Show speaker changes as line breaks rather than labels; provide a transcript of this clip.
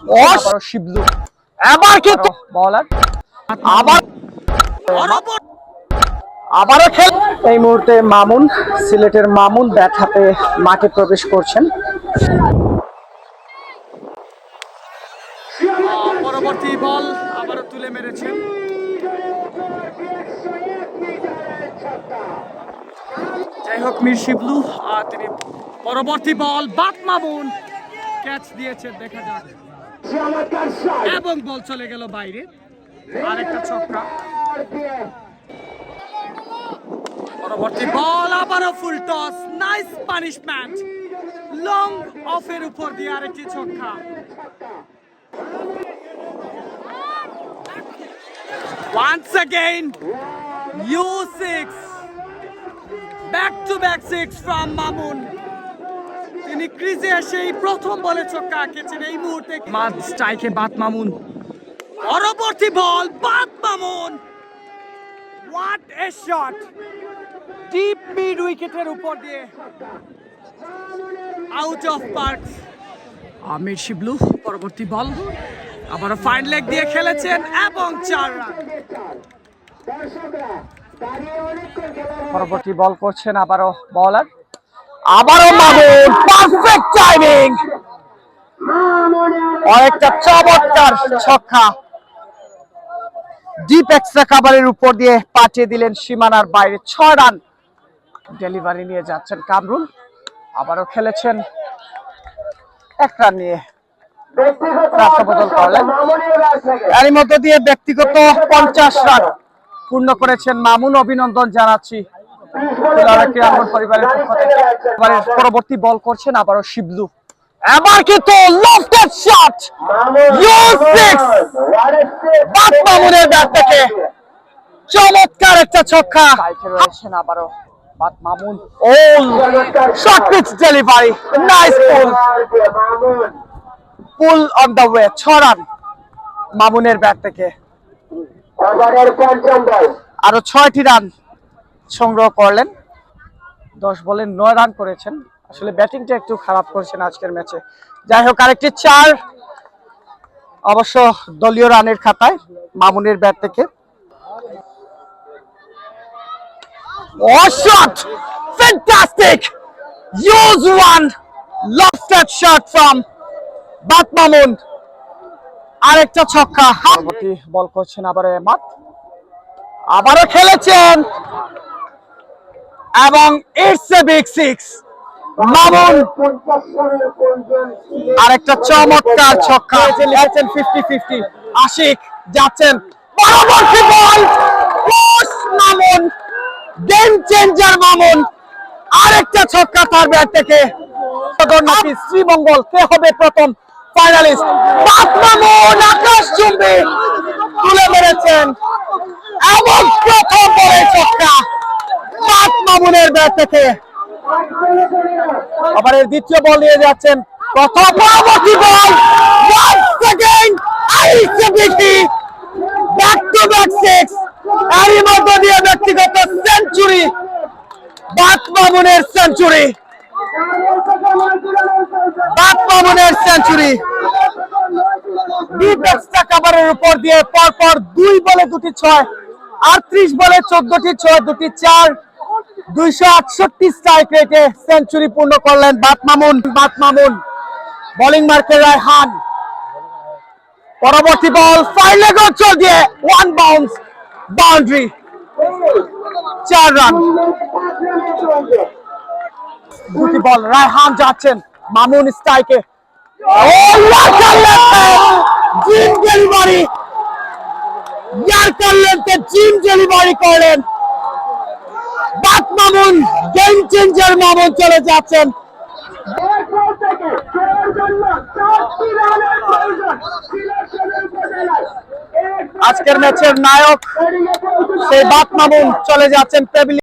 আবারও শিবলু, এবার কিন্তু বলার আবারও খেল। এই মুহূর্তে মামুন, সিলেটের মামুন ব্যাট হাতে মাঠে প্রবেশ করছেন।
পরবর্তী বল আবারও তুলে মেরেছেন। যাই হোক, মীর শিবলু তিনি পরবর্তী বল বাট মামুন ক্যাচ দিয়েছেন, দেখা যাক, এবং বল চলে গেল বাইরে। আরেকটা ছক্কা। পরবর্তী বল আবারও full toss, nice punishment, long অফের উপর দিয়ে আরেকটি ছক্কা। Once again, U6, back-to-back six from Mamun. তিনি ক্রিজে এসে প্রথম বলে ছক্কা আঁকেছেন। এই মুহূর্তে মাঝ স্ট্রাইকে বাট মামুন, পরবর্তী বল but Mamun, what a shot, deep mid উইকেটের উপর দিয়ে out of park. Mir Shiblu পরবর্তী বল আবারও ফাইন লেগ দিয়ে খেলেছেন এবং 4 রান।
পরবর্তী বল করছেন আবারও বলার, আবারও মামুন, পারফেক্ট টাইমিং, অনেকটা চমৎকার ছক্কা, ডিপ এক্সট্রা কাভারের উপর দিয়ে পাঠিয়ে দিলেন সীমানার বাইরে। 6 রান ডেলিভারি নিয়ে যাচ্ছেন কামরুল, আবারও খেলেছেন 1 রান নিয়ে বদল করলেন। এরই মধ্য দিয়ে ব্যক্তিগত 50 রান পূর্ণ করেছেন মামুন, অভিনন্দন জানাচ্ছি পরিবারের পক্ষ থেকে। পরবর্তী বল করছেন আবারও শিবলু, এবার কিন্তু লফটেড শট, U6, বাট মামুনের ব্যাট থেকে চমৎকার একটা ছক্কা। রয়েছেন আবারও বাট মামুন, ও short pitch delivery, nice pull on the way. 6 run মামুনের ব্যাট থেকে, আরো 6টি রান সংগ্রহ করলেন। 10 বলে 9 রান করেছেন। আসলে ব্যাটিংটা একটু খারাপ করেছেন আজকের ম্যাচে। যাই হোক, আরেকটি 4 অবশ্য দলীয় রানের খাতায় মামুনের ব্যাট থেকে। Shot, fantastic, use one, lofted shot from but Mamun, আরেকটা ছক্কা। পরবর্তী বল করছেন আবারও এমাদ, আবারও খেলেছেন এবং ইটস এ বিগ 6। মামুন আরেকটা চমৎকার ছক্কা, লিখেছেন 50-50। আশিক যাচ্ছেন, পরবর্তী বল, মামুন, গেম চেঞ্জার মামুন, আরেকটা ছক্কা তার ব্যাট থেকে। শ্রীমঙ্গল কে হবে প্রথম ফাইনালিস্ট? বাট মামুন আকাশচুম্বী তুলে মেরেছেন এবং প্রথম বলে ছক্কা বাট মামুনের ব্যাট থেকে। আবার এর দ্বিতীয় বল নিয়ে যাচ্ছেন, প্রথম পরবর্তী বল, once again back to back 6, এরই মধ্য দিয়ে ব্যক্তিগত সেঞ্চুরি, বাট মামুনের সেঞ্চুরি, বাট মামুনের সেঞ্চুরি। ডিপ এক্সট্রা কাভারের উপর দিয়ে পরপর 2 বলে 2টি 6, 38 বলে 14টি 6, 2টি 4, 268 স্ট্রাইক রেটে সেঞ্চুরি পূর্ণ করলেন but Mamun. But Mamun bowling মার্কে রায়হান, পরবর্তী বল ফাইন লেগ চল দিয়ে 1 বাউন্স, বাউন্ডারি, 4 রান। 2টি বল, রায়হান যাচ্ছেন, মামুন স্ট্রাইকে, জিম ডেলিভারি, ইয়ার্কার লেন্থে জিম ডেলিভারি করলেন but Mamun, game changer Mamun চলে যাচ্ছেন। আজকের ম্যাচের নায়ক সেই বাট মামুন চলে যাচ্ছেন।